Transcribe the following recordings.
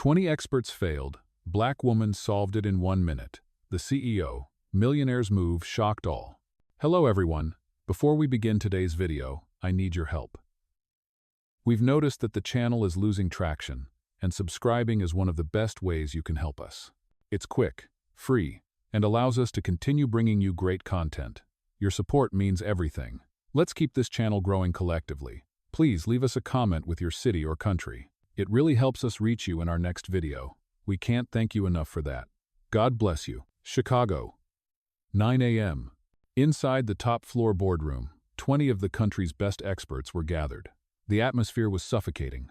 20 experts failed. Black woman solved it in 1 minute. The CEO, Millionaire's move shocked all. Hello everyone. Before we begin today's video, I need your help. We've noticed that the channel is losing traction, and subscribing is one of the best ways you can help us. It's quick, free, and allows us to continue bringing you great content. Your support means everything. Let's keep this channel growing collectively. Please leave us a comment with your city or country. It really helps us reach you in our next video. We can't thank you enough for that. God bless you. Chicago. 9 a.m. Inside the top-floor boardroom, 20 of the country's best experts were gathered. The atmosphere was suffocating.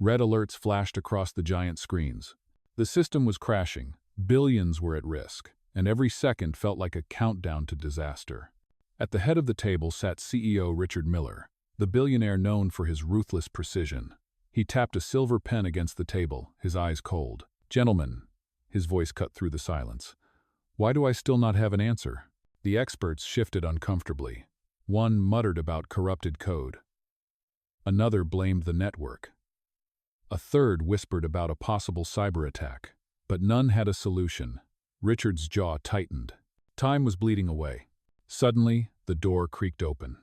Red alerts flashed across the giant screens. The system was crashing, billions were at risk, and every second felt like a countdown to disaster. At the head of the table sat CEO Richard Miller, the billionaire known for his ruthless precision. He tapped a silver pen against the table, his eyes cold. "Gentlemen," his voice cut through the silence, "why do I still not have an answer?" The experts shifted uncomfortably. One muttered about corrupted code. Another blamed the network. A third whispered about a possible cyber attack. But none had a solution. Richard's jaw tightened. Time was bleeding away. Suddenly, the door creaked open.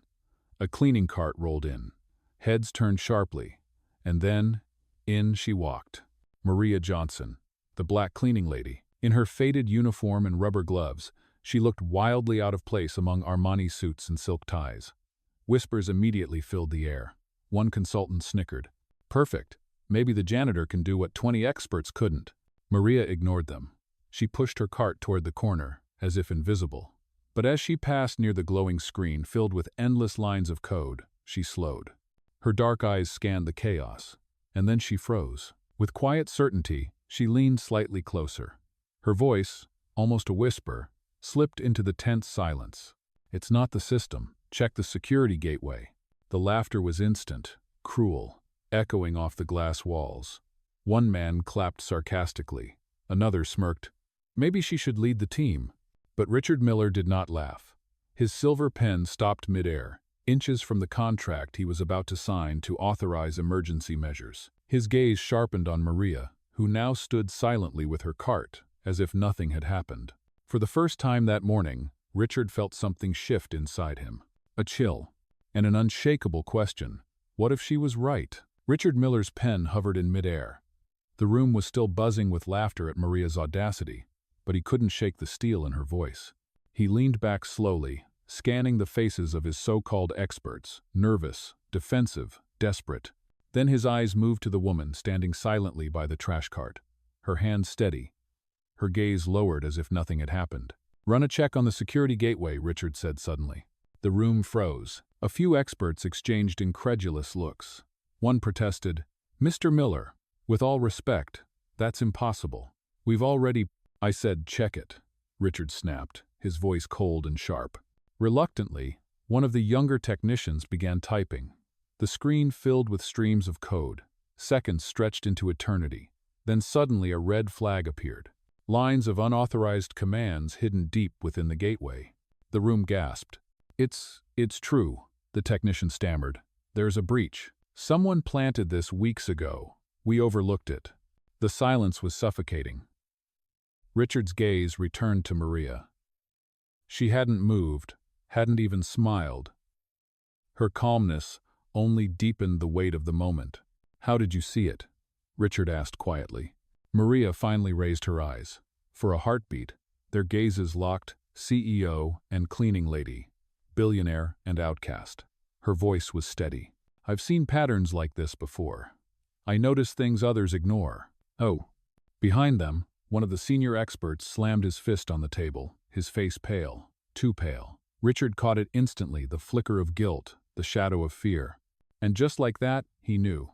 A cleaning cart rolled in. Heads turned sharply. And then, in she walked. Maria Johnson, the black cleaning lady. In her faded uniform and rubber gloves, she looked wildly out of place among Armani suits and silk ties. Whispers immediately filled the air. One consultant snickered. "Perfect. Maybe the janitor can do what 20 experts couldn't." Maria ignored them. She pushed her cart toward the corner, as if invisible. But as she passed near the glowing screen filled with endless lines of code, she slowed. Her dark eyes scanned the chaos, and then she froze. With quiet certainty, she leaned slightly closer. Her voice, almost a whisper, slipped into the tense silence. "It's not the system. Check the security gateway." The laughter was instant, cruel, echoing off the glass walls. One man clapped sarcastically. Another smirked. Maybe she should lead the team. But Richard Miller did not laugh. His silver pen stopped midair, inches from the contract he was about to sign to authorize emergency measures. His gaze sharpened on Maria, who now stood silently with her cart, as if nothing had happened. For the first time that morning, Richard felt something shift inside him. A chill, and an unshakable question. What if she was right? Richard Miller's pen hovered in midair. The room was still buzzing with laughter at Maria's audacity, but he couldn't shake the steel in her voice. He leaned back slowly, scanning the faces of his so-called experts, nervous, defensive, desperate. Then his eyes moved to the woman standing silently by the trash cart, her hands steady, her gaze lowered as if nothing had happened. "Run a check on the security gateway," Richard said suddenly. The room froze. A few experts exchanged incredulous looks. One protested, "Mr. Miller, with all respect, that's impossible. We've already—" "I said check it," Richard snapped, his voice cold and sharp. Reluctantly, one of the younger technicians began typing. The screen filled with streams of code. Seconds stretched into eternity. Then suddenly a red flag appeared. Lines of unauthorized commands hidden deep within the gateway. The room gasped. It's true," the technician stammered. "There's a breach. Someone planted this weeks ago. We overlooked it." The silence was suffocating. Richard's gaze returned to Maria. She hadn't moved, hadn't even smiled. Her calmness only deepened the weight of the moment. "How did you see it?" Richard asked quietly. Maria finally raised her eyes. For a heartbeat, their gazes locked, CEO and cleaning lady, billionaire and outcast. Her voice was steady. "I've seen patterns like this before. I notice things others ignore." "Oh." Behind them, one of the senior experts slammed his fist on the table, his face pale, too pale. Richard caught it instantly, the flicker of guilt, the shadow of fear. And just like that, he knew.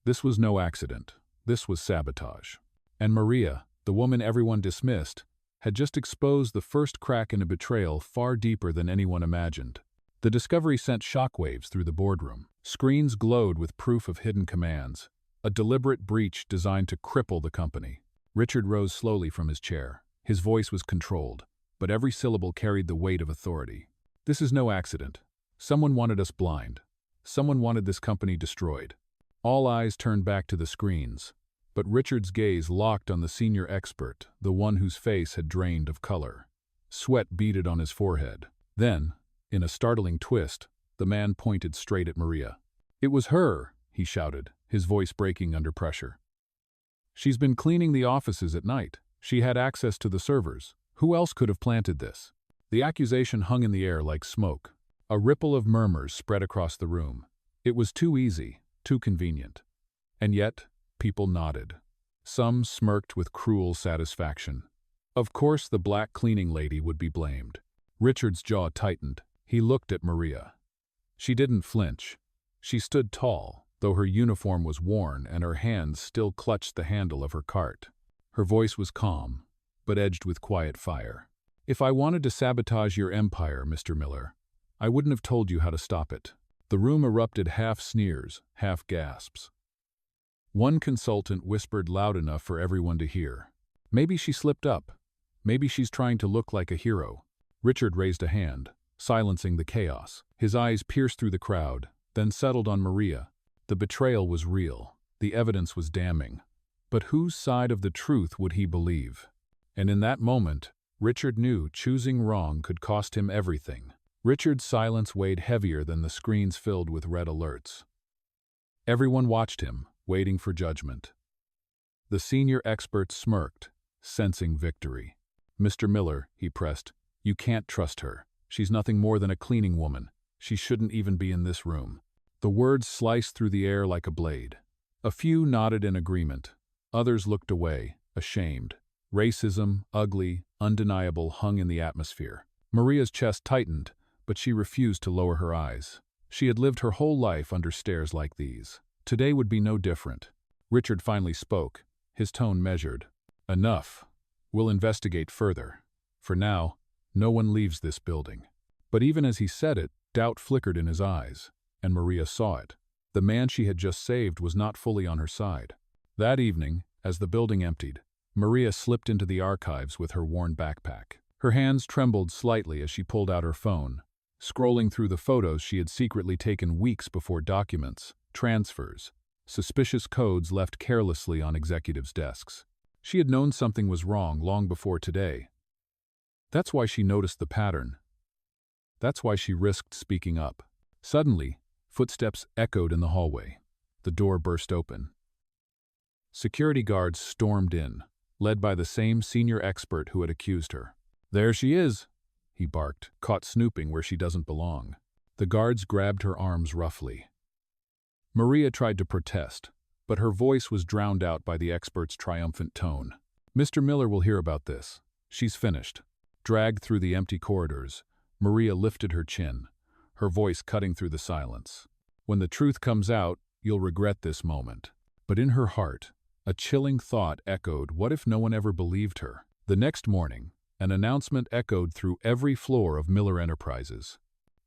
This was no accident. This was sabotage. And Maria, the woman everyone dismissed, had just exposed the first crack in a betrayal far deeper than anyone imagined. The discovery sent shockwaves through the boardroom. Screens glowed with proof of hidden commands, a deliberate breach designed to cripple the company. Richard rose slowly from his chair. His voice was controlled, but every syllable carried the weight of authority. "This is no accident. Someone wanted us blind. Someone wanted this company destroyed." All eyes turned back to the screens. But Richard's gaze locked on the senior expert, the one whose face had drained of color. Sweat beaded on his forehead. Then, in a startling twist, the man pointed straight at Maria. "It was her," he shouted, his voice breaking under pressure. "She's been cleaning the offices at night. She had access to the servers. Who else could have planted this?" The accusation hung in the air like smoke. A ripple of murmurs spread across the room. It was too easy, too convenient. And yet, people nodded. Some smirked with cruel satisfaction. Of course the black cleaning lady would be blamed. Richard's jaw tightened. He looked at Maria. She didn't flinch. She stood tall, though her uniform was worn and her hands still clutched the handle of her cart. Her voice was calm, but edged with quiet fire. "If I wanted to sabotage your empire, Mr. Miller, I wouldn't have told you how to stop it." The room erupted half sneers, half gasps. One consultant whispered loud enough for everyone to hear. "Maybe she slipped up. Maybe she's trying to look like a hero." Richard raised a hand, silencing the chaos. His eyes pierced through the crowd, then settled on Maria. The betrayal was real. The evidence was damning. But whose side of the truth would he believe? And in that moment, Richard knew choosing wrong could cost him everything. Richard's silence weighed heavier than the screens filled with red alerts. Everyone watched him, waiting for judgment. The senior expert smirked, sensing victory. "Mr. Miller," he pressed, "you can't trust her. She's nothing more than a cleaning woman. She shouldn't even be in this room." The words sliced through the air like a blade. A few nodded in agreement. Others looked away, ashamed. Racism, ugly, undeniable, hung in the atmosphere. Maria's chest tightened, but she refused to lower her eyes. She had lived her whole life under stares like these. Today would be no different. Richard finally spoke, his tone measured. "Enough. We'll investigate further. For now, no one leaves this building." But even as he said it, doubt flickered in his eyes, and Maria saw it. The man she had just saved was not fully on her side. That evening, as the building emptied, Maria slipped into the archives with her worn backpack. Her hands trembled slightly as she pulled out her phone, scrolling through the photos she had secretly taken weeks before. Documents, transfers, suspicious codes left carelessly on executives' desks. She had known something was wrong long before today. That's why she noticed the pattern. That's why she risked speaking up. Suddenly, footsteps echoed in the hallway. The door burst open. Security guards stormed in, led by the same senior expert who had accused her. "There she is," he barked, caught snooping where she doesn't belong. The guards grabbed her arms roughly. Maria tried to protest, but her voice was drowned out by the expert's triumphant tone. "Mr. Miller will hear about this. She's finished." Dragged through the empty corridors, Maria lifted her chin, her voice cutting through the silence. "When the truth comes out, you'll regret this moment." But in her heart, a chilling thought echoed, what if no one ever believed her? The next morning, an announcement echoed through every floor of Miller Enterprises.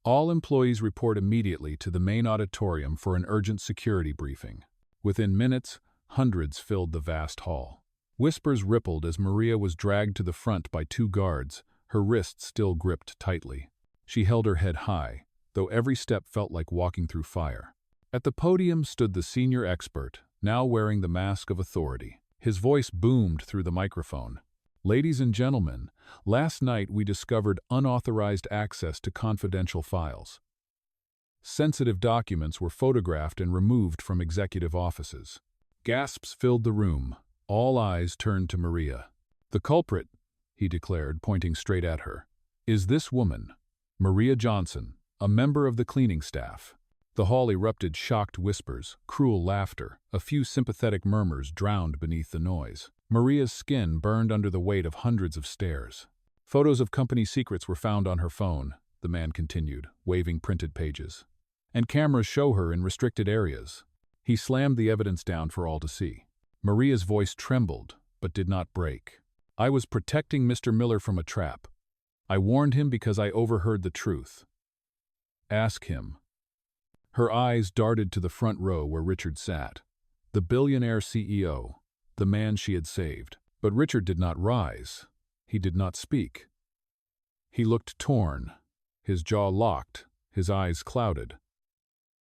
All employees report immediately to the main auditorium for an urgent security briefing. Within minutes, hundreds filled the vast hall. Whispers rippled as Maria was dragged to the front by two guards, her wrists still gripped tightly. She held her head high, though every step felt like walking through fire. At the podium stood the senior expert, now wearing the mask of authority. His voice boomed through the microphone. "Ladies and gentlemen, last night we discovered unauthorized access to confidential files. Sensitive documents were photographed and removed from executive offices." Gasps filled the room. All eyes turned to Maria. "The culprit," he declared, pointing straight at her, "is this woman, Maria Johnson, a member of the cleaning staff." The hall erupted shocked whispers, cruel laughter, a few sympathetic murmurs drowned beneath the noise. Maria's skin burned under the weight of hundreds of stares. "Photos of company secrets were found on her phone," the man continued, waving printed pages. "And cameras show her in restricted areas." He slammed the evidence down for all to see. Maria's voice trembled, but did not break. "I was protecting Mr. Miller from a trap. I warned him because I overheard the truth. Ask him." Her eyes darted to the front row where Richard sat. The billionaire CEO, the man she had saved. But Richard did not rise. He did not speak. He looked torn, his jaw locked, his eyes clouded.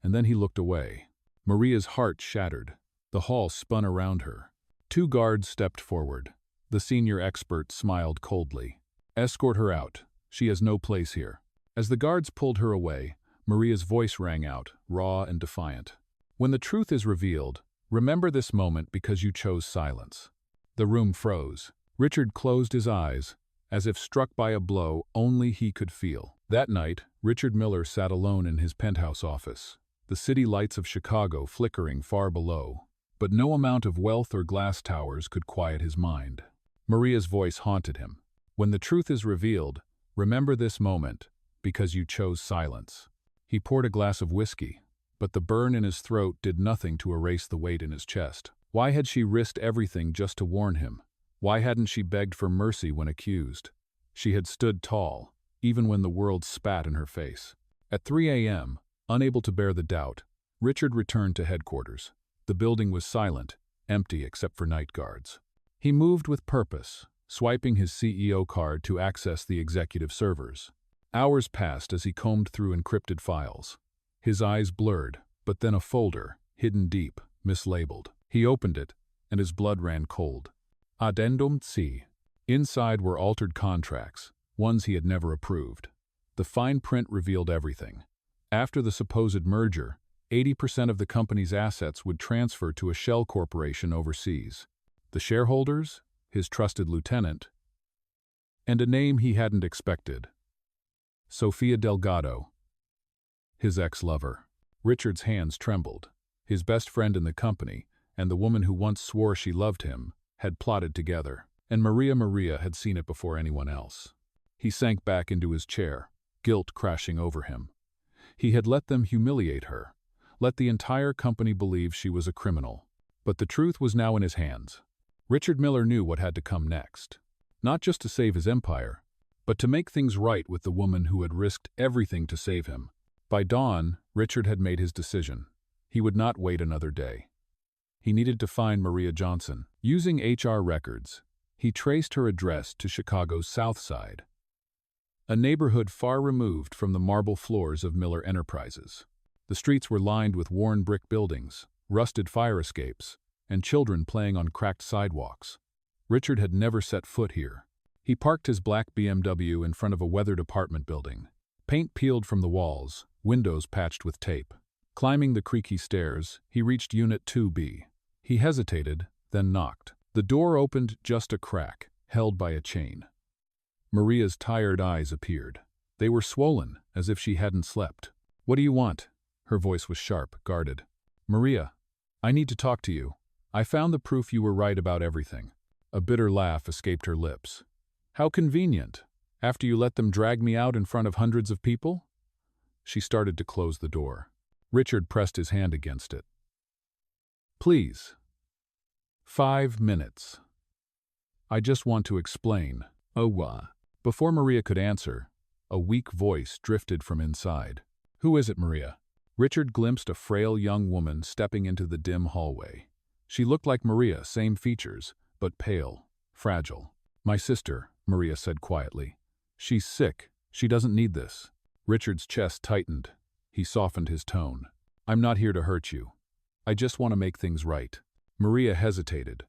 And then he looked away. Maria's heart shattered. The hall spun around her. Two guards stepped forward. The senior expert smiled coldly. "Escort her out. She has no place here." As the guards pulled her away, Maria's voice rang out, raw and defiant. "When the truth is revealed, remember this moment because you chose silence." The room froze. Richard closed his eyes, as if struck by a blow only he could feel. That night, Richard Miller sat alone in his penthouse office, the city lights of Chicago flickering far below. But no amount of wealth or glass towers could quiet his mind. Maria's voice haunted him. "When the truth is revealed, remember this moment, because you chose silence." He poured a glass of whiskey, but the burn in his throat did nothing to erase the weight in his chest. Why had she risked everything just to warn him? Why hadn't she begged for mercy when accused? She had stood tall, even when the world spat in her face. At 3 a.m., unable to bear the doubt, Richard returned to headquarters. The building was silent, empty except for night guards. He moved with purpose, swiping his CEO card to access the executive servers. Hours passed as he combed through encrypted files. His eyes blurred, but then a folder, hidden deep, mislabeled. He opened it, and his blood ran cold. Addendum C. Inside were altered contracts, ones he had never approved. The fine print revealed everything. After the supposed merger, 80% of the company's assets would transfer to a shell corporation overseas. The shareholders, his trusted lieutenant, and a name he hadn't expected. Sofia Delgado, his ex-lover. Richard's hands trembled. His best friend in the company, and the woman who once swore she loved him, had plotted together, and Maria had seen it before anyone else. He sank back into his chair, guilt crashing over him. He had let them humiliate her, let the entire company believe she was a criminal. But the truth was now in his hands. Richard Miller knew what had to come next. Not just to save his empire, but to make things right with the woman who had risked everything to save him. By dawn, Richard had made his decision. He would not wait another day. He needed to find Maria Johnson. Using HR records, he traced her address to Chicago's South Side, a neighborhood far removed from the marble floors of Miller Enterprises. The streets were lined with worn brick buildings, rusted fire escapes, and children playing on cracked sidewalks. Richard had never set foot here. He parked his black BMW in front of a weathered apartment building. Paint peeled from the walls, windows patched with tape. Climbing the creaky stairs, he reached Unit 2B. He hesitated, then knocked. The door opened just a crack, held by a chain. Maria's tired eyes appeared. They were swollen, as if she hadn't slept. "What do you want?" Her voice was sharp, guarded. "Maria, I need to talk to you. I found the proof you were right about everything." A bitter laugh escaped her lips. "How convenient. After you let them drag me out in front of hundreds of people?" She started to close the door. Richard pressed his hand against it. "Please. 5 minutes. I just want to explain." "Oh, Before Maria could answer, a weak voice drifted from inside. "Who is it, Maria?" Richard glimpsed a frail young woman stepping into the dim hallway. She looked like Maria, same features, but pale, fragile. "My sister," Maria said quietly. "She's sick. She doesn't need this." Richard's chest tightened. He softened his tone. "I'm not here to hurt you. I just want to make things right." Maria hesitated.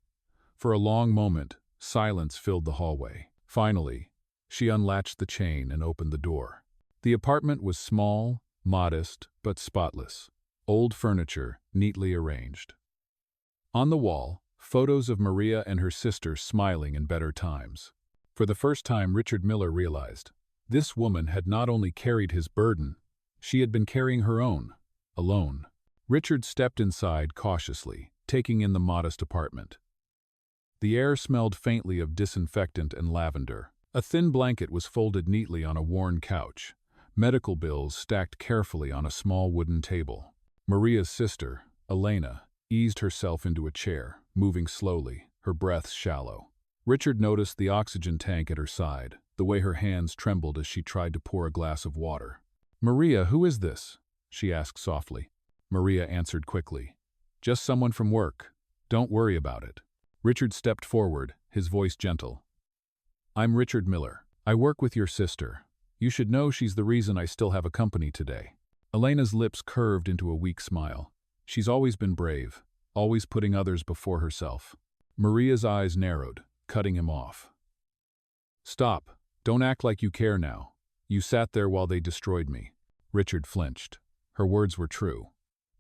For a long moment, silence filled the hallway. Finally, she unlatched the chain and opened the door. The apartment was small, modest, but spotless. Old furniture, neatly arranged. On the wall, photos of Maria and her sister smiling in better times. For the first time, Richard Miller realized, this woman had not only carried his burden, she had been carrying her own, alone. Richard stepped inside cautiously, taking in the modest apartment. The air smelled faintly of disinfectant and lavender. A thin blanket was folded neatly on a worn couch, medical bills stacked carefully on a small wooden table. Maria's sister, Elena, eased herself into a chair, moving slowly, her breath shallow. Richard noticed the oxygen tank at her side, the way her hands trembled as she tried to pour a glass of water. "Maria, who is this?" she asked softly. Maria answered quickly. "Just someone from work. Don't worry about it." Richard stepped forward, his voice gentle. "I'm Richard Miller. I work with your sister. You should know she's the reason I still have a company today." Elena's lips curved into a weak smile. She's always been brave, always putting others before herself. Maria's eyes narrowed, cutting him off. "Stop. Don't act like you care now. You sat there while they destroyed me." Richard flinched. Her words were true.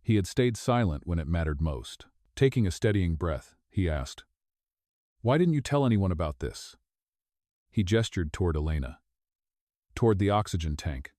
He had stayed silent when it mattered most. Taking a steadying breath, he asked, "Why didn't you tell anyone about this?" He gestured toward Elena. Toward the oxygen tank.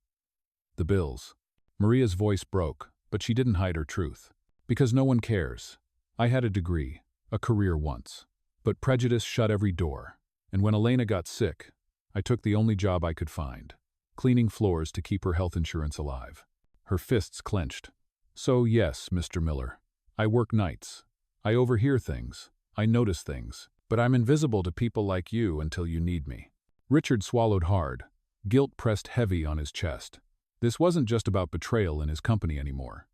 "The bills." Maria's voice broke, but she didn't hide her truth. "Because no one cares. I had a degree, a career once. But prejudice shut every door. And when Elena got sick, I took the only job I could find, cleaning floors to keep her health insurance alive." Her fists clenched. "So yes, Mr. Miller, I work nights. I overhear things. I notice things. But I'm invisible to people like you until you need me." Richard swallowed hard. Guilt pressed heavy on his chest. This wasn't just about betrayal in his company anymore.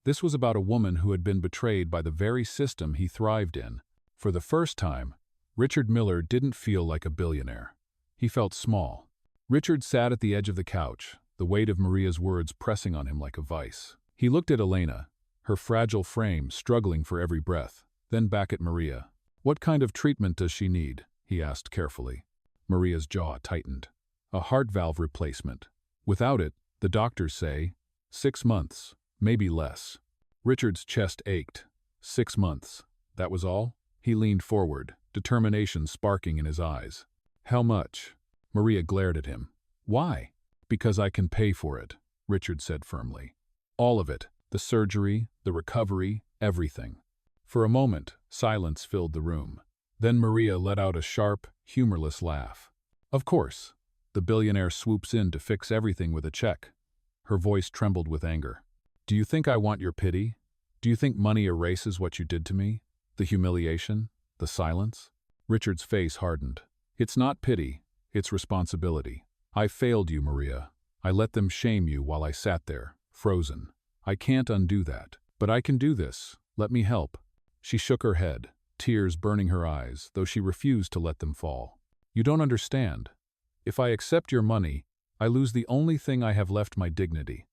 This was about a woman who had been betrayed by the very system he thrived in. For the first time, Richard Miller didn't feel like a billionaire. He felt small. Richard sat at the edge of the couch, the weight of Maria's words pressing on him like a vice. He looked at Elena, her fragile frame struggling for every breath, then back at Maria. "What kind of treatment does she need?" he asked carefully. Maria's jaw tightened. "A heart valve replacement. Without it, the doctors say, 6 months, maybe less." Richard's chest ached. 6 months. That was all? He leaned forward, determination sparking in his eyes. "How much?" Maria glared at him. "Why?" "Because I can pay for it," Richard said firmly. "All of it. The surgery, the recovery, everything." For a moment, silence filled the room. Then Maria let out a sharp, humorless laugh. "Of course. The billionaire swoops in to fix everything with a check." Her voice trembled with anger. "Do you think I want your pity? Do you think money erases what you did to me? The humiliation? The silence?" Richard's face hardened. "It's not pity. It's responsibility. I failed you, Maria. I let them shame you while I sat there, frozen. I can't undo that. But I can do this. Let me help." She shook her head, tears burning her eyes, though she refused to let them fall. "You don't understand. If I accept your money, I lose the only thing I have left, my dignity.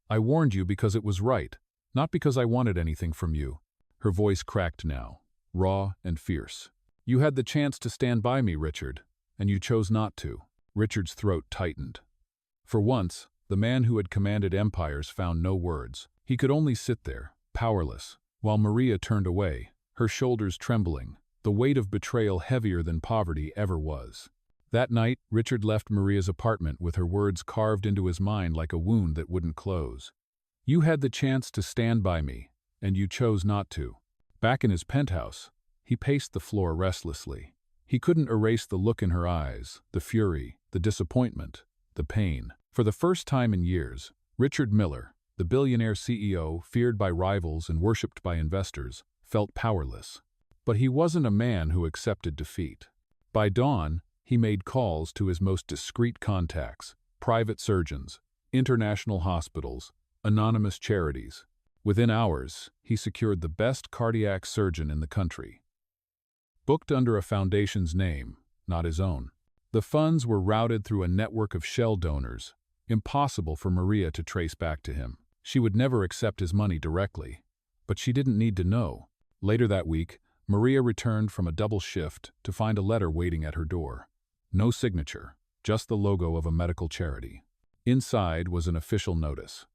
I warned you because it was right, not because I wanted anything from you." Her voice cracked now, raw and fierce. "You had the chance to stand by me, Richard, and you chose not to." Richard's throat tightened. For once, the man who had commanded empires found no words. He could only sit there, powerless, while Maria turned away, her shoulders trembling, the weight of betrayal heavier than poverty ever was. That night, Richard left Maria's apartment with her words carved into his mind like a wound that wouldn't close. "You had the chance to stand by me, and you chose not to." Back in his penthouse, he paced the floor restlessly. He couldn't erase the look in her eyes, the fury, the disappointment, the pain. For the first time in years, Richard Miller, the billionaire CEO feared by rivals and worshipped by investors, felt powerless. But he wasn't a man who accepted defeat. By dawn, he made calls to his most discreet contacts, private surgeons, international hospitals, anonymous charities. Within hours, he secured the best cardiac surgeon in the country. Booked under a foundation's name, not his own. The funds were routed through a network of shell donors, impossible for Maria to trace back to him. She would never accept his money directly, but she didn't need to know. Later that week, Maria returned from a double shift to find a letter waiting at her door. No signature, just the logo of a medical charity. Inside was an official notice.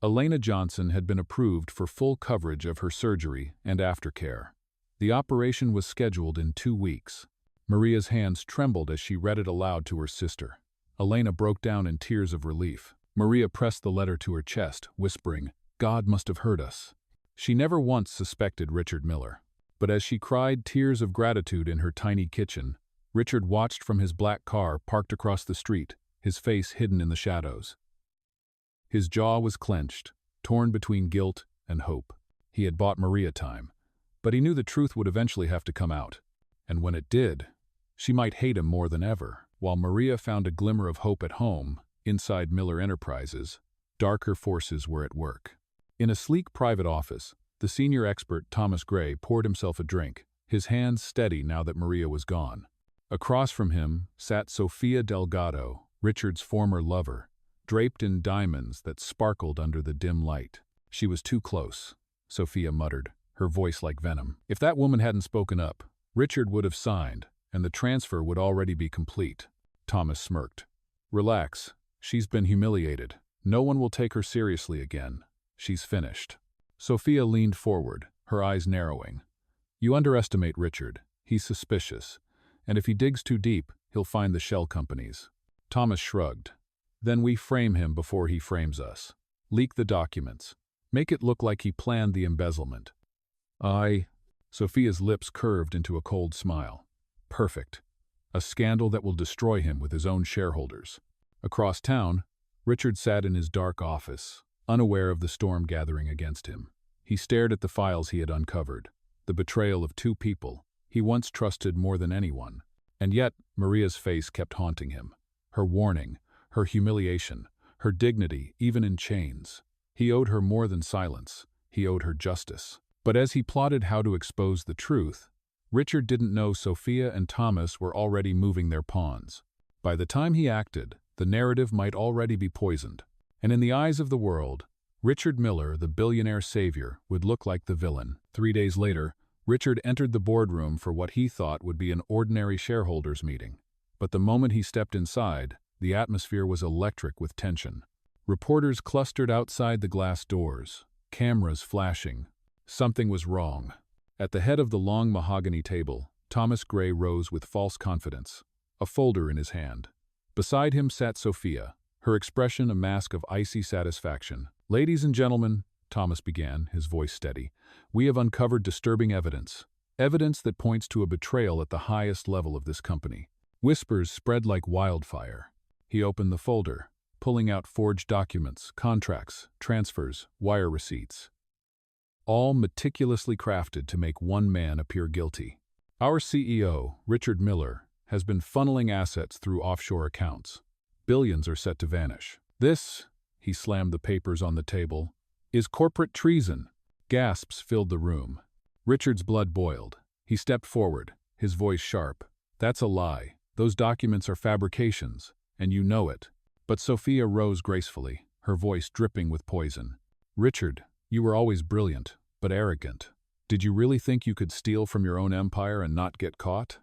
Elena Johnson had been approved for full coverage of her surgery and aftercare. The operation was scheduled in 2 weeks. Maria's hands trembled as she read it aloud to her sister. Elena broke down in tears of relief. Maria pressed the letter to her chest, whispering, "God must have heard us." She never once suspected Richard Miller. But as she cried tears of gratitude in her tiny kitchen, Richard watched from his black car parked across the street, his face hidden in the shadows. His jaw was clenched, torn between guilt and hope. He had bought Maria time, but he knew the truth would eventually have to come out. And when it did, she might hate him more than ever. While Maria found a glimmer of hope at home, inside Miller Enterprises, darker forces were at work. In a sleek private office, the senior expert Thomas Gray poured himself a drink, his hands steady now that Maria was gone. Across from him sat Sofia Delgado, Richard's former lover, draped in diamonds that sparkled under the dim light. "She was too close," Sofia muttered, her voice like venom. "If that woman hadn't spoken up, Richard would have signed, and the transfer would already be complete. Thomas smirked. Relax. She's been humiliated. No one will take her seriously again. She's finished. Sophia leaned forward, her eyes narrowing. You underestimate Richard. He's suspicious. And if he digs too deep, he'll find the shell companies. Thomas shrugged. Then we frame him before he frames us. Leak the documents. Make it look like he planned the embezzlement. Sophia's lips curved into a cold smile. Perfect. A scandal that will destroy him with his own shareholders. Across town, Richard sat in his dark office, unaware of the storm gathering against him. He stared at the files he had uncovered, the betrayal of two people he once trusted more than anyone. And yet, Maria's face kept haunting him. Her warning, her humiliation, her dignity, even in chains. He owed her more than silence. He owed her justice. But as he plotted how to expose the truth, Richard didn't know Sophia and Thomas were already moving their pawns. By the time he acted, the narrative might already be poisoned. And in the eyes of the world, Richard Miller, the billionaire savior, would look like the villain. 3 days later, Richard entered the boardroom for what he thought would be an ordinary shareholders' meeting. But the moment he stepped inside, the atmosphere was electric with tension. Reporters clustered outside the glass doors, cameras flashing. Something was wrong. At the head of the long mahogany table, Thomas Gray rose with false confidence, a folder in his hand. Beside him sat Sophia, her expression a mask of icy satisfaction. Ladies and gentlemen, Thomas began, his voice steady, we have uncovered disturbing evidence. Evidence that points to a betrayal at the highest level of this company. Whispers spread like wildfire. He opened the folder, pulling out forged documents, contracts, transfers, wire receipts. All meticulously crafted to make one man appear guilty. Our CEO, Richard Miller, has been funneling assets through offshore accounts. Billions are set to vanish. This, he slammed the papers on the table, is corporate treason. Gasps filled the room. Richard's blood boiled. He stepped forward, his voice sharp. That's a lie. Those documents are fabrications, and you know it. But Sophia rose gracefully, her voice dripping with poison. Richard, you were always brilliant, but arrogant. Did you really think you could steal from your own empire and not get caught?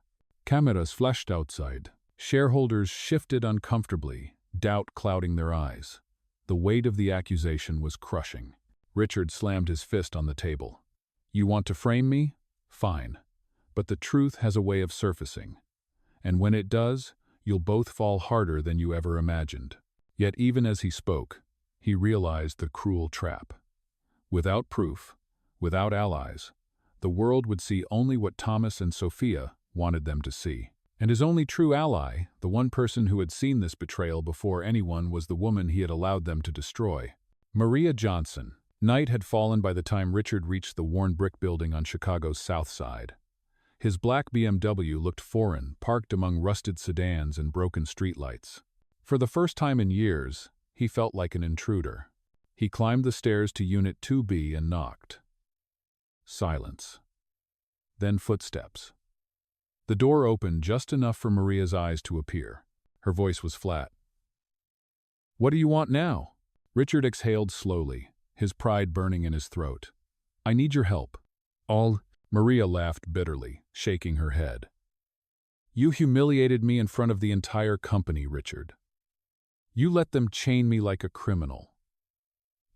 Cameras flashed outside. Shareholders shifted uncomfortably, doubt clouding their eyes. The weight of the accusation was crushing. Richard slammed his fist on the table. You want to frame me? Fine. But the truth has a way of surfacing. And when it does, you'll both fall harder than you ever imagined. Yet even as he spoke, he realized the cruel trap. Without proof, without allies, the world would see only what Thomas and Sophia wanted them to see. And his only true ally, the one person who had seen this betrayal before anyone, was the woman he had allowed them to destroy. Maria Johnson. Night had fallen by the time Richard reached the worn brick building on Chicago's South Side. His black BMW looked foreign, parked among rusted sedans and broken streetlights. For the first time in years, he felt like an intruder. He climbed the stairs to Unit 2B and knocked. Silence. Then footsteps. The door opened just enough for Maria's eyes to appear. Her voice was flat. What do you want now? Richard exhaled slowly, his pride burning in his throat. I need your help. Maria laughed bitterly, shaking her head. You humiliated me in front of the entire company, Richard. You let them chain me like a criminal.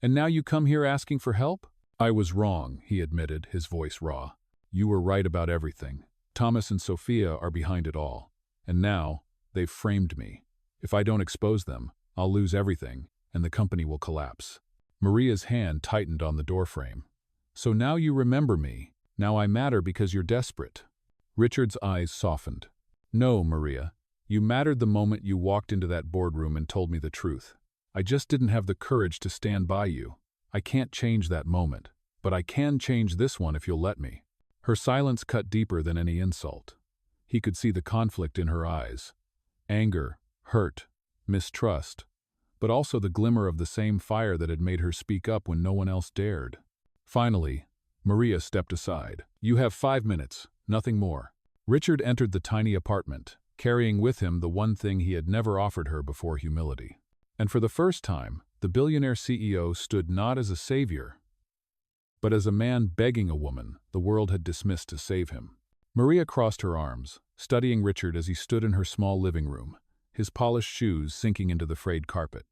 And now you come here asking for help? I was wrong, he admitted, his voice raw. You were right about everything. Thomas and Sophia are behind it all. And now, they've framed me. If I don't expose them, I'll lose everything, and the company will collapse. Maria's hand tightened on the doorframe. So now you remember me. Now I matter because you're desperate. Richard's eyes softened. No, Maria. You mattered the moment you walked into that boardroom and told me the truth. I just didn't have the courage to stand by you. I can't change that moment, but I can change this one if you'll let me. Her silence cut deeper than any insult. He could see the conflict in her eyes. Anger, hurt, mistrust, but also the glimmer of the same fire that had made her speak up when no one else dared. Finally, Maria stepped aside. You have 5 minutes, nothing more. Richard entered the tiny apartment, carrying with him the one thing he had never offered her before: humility. And for the first time, the billionaire CEO stood not as a savior, but as a man begging a woman the world had dismissed to save him. Maria crossed her arms, studying Richard as he stood in her small living room, his polished shoes sinking into the frayed carpet.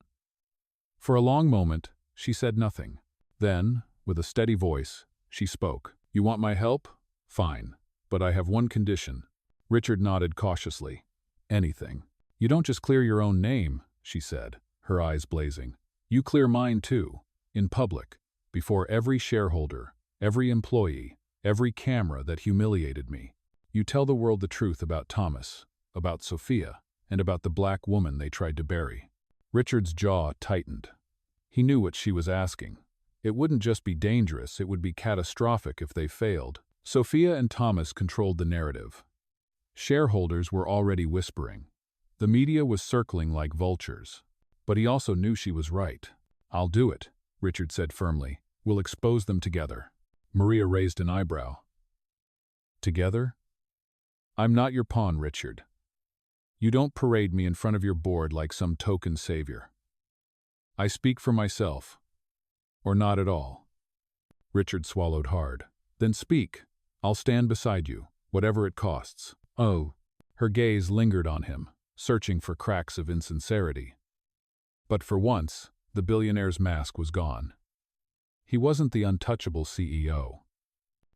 For a long moment, she said nothing. Then, with a steady voice, she spoke. "You want my help? Fine. But I have one condition." Richard nodded cautiously. "Anything." "You don't just clear your own name," she said, her eyes blazing. "You clear mine too, in public, before every shareholder, every employee, every camera that humiliated me. You tell the world the truth about Thomas, about Sophia, and about the black woman they tried to bury." Richard's jaw tightened. He knew what she was asking. It wouldn't just be dangerous, it would be catastrophic if they failed. Sophia and Thomas controlled the narrative. Shareholders were already whispering. The media was circling like vultures. But he also knew she was right. "I'll do it," Richard said firmly. "We'll expose them together." Maria raised an eyebrow. "Together?" "I'm not your pawn, Richard. You don't parade me in front of your board like some token savior. I speak for myself. Or not at all." Richard swallowed hard. "Then speak. I'll stand beside you, whatever it costs." "Oh." Her gaze lingered on him, searching for cracks of insincerity. But for once, the billionaire's mask was gone. He wasn't the untouchable CEO.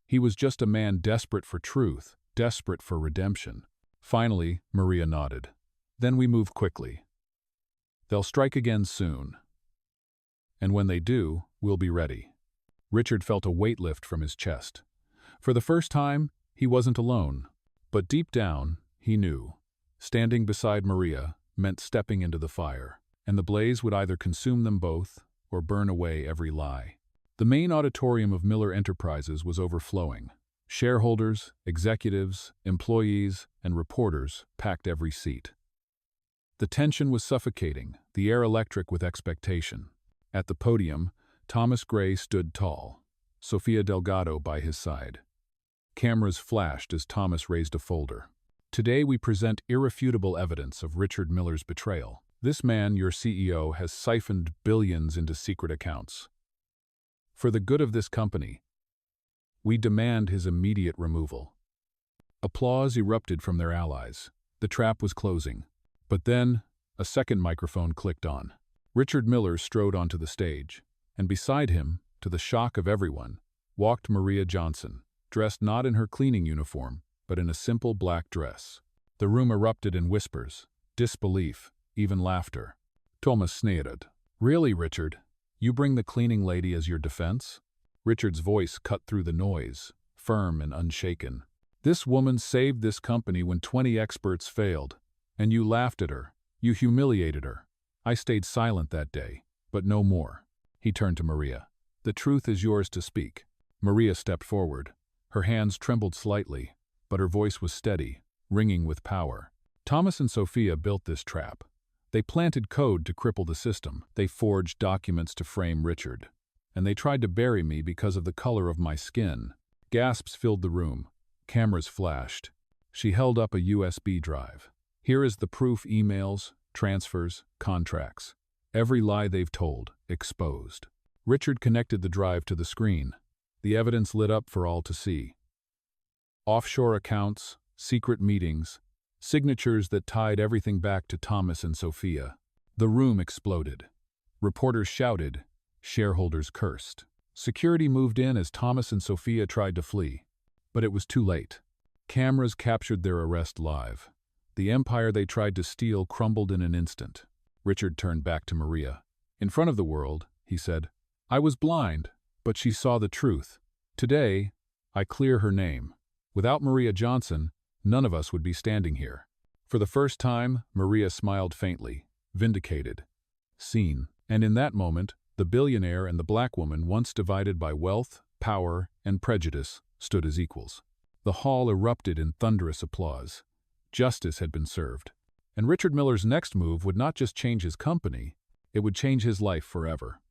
He was just a man desperate for truth, desperate for redemption. Finally, Maria nodded. "Then we move quickly. They'll strike again soon. And when they do, we'll be ready." Richard felt a weight lift from his chest. For the first time, he wasn't alone. But deep down, he knew. Standing beside Maria meant stepping into the fire, and the blaze would either consume them both or burn away every lie. The main auditorium of Miller Enterprises was overflowing. Shareholders, executives, employees, and reporters packed every seat. The tension was suffocating, the air electric with expectation. At the podium, Thomas Gray stood tall, Sofia Delgado by his side. Cameras flashed as Thomas raised a folder. "Today we present irrefutable evidence of Richard Miller's betrayal. This man, your CEO, has siphoned billions into secret accounts. For the good of this company, we demand his immediate removal." Applause erupted from their allies. The trap was closing. But then, a second microphone clicked on. Richard Miller strode onto the stage, and beside him, to the shock of everyone, walked Maria Johnson, dressed not in her cleaning uniform, but in a simple black dress. The room erupted in whispers, disbelief, even laughter. Thomas sneered. "Really, Richard? You bring the cleaning lady as your defense?" Richard's voice cut through the noise, firm and unshaken. "This woman saved this company when 20 experts failed, and you laughed at her. You humiliated her. I stayed silent that day, but no more." He turned to Maria. "The truth is yours to speak." Maria stepped forward. Her hands trembled slightly, but her voice was steady, ringing with power. "Thomas and Sophia built this trap. They planted code to cripple the system. They forged documents to frame Richard. And they tried to bury me because of the color of my skin." Gasps filled the room. Cameras flashed. She held up a USB drive. "Here is the proof: emails, transfers, contracts. Every lie they've told, exposed." Richard connected the drive to the screen. The evidence lit up for all to see. Offshore accounts, secret meetings, signatures that tied everything back to Thomas and Sophia. The room exploded. Reporters shouted. Shareholders cursed. Security moved in as Thomas and Sophia tried to flee. But it was too late. Cameras captured their arrest live. The empire they tried to steal crumbled in an instant. Richard turned back to Maria. "In front of the world," he said, "I was blind, but she saw the truth. Today, I clear her name. Without Maria Johnson, none of us would be standing here." For the first time, Maria smiled faintly, vindicated, seen. And in that moment, the billionaire and the black woman, once divided by wealth, power, and prejudice, stood as equals. The hall erupted in thunderous applause. Justice had been served. And Richard Miller's next move would not just change his company, it would change his life forever.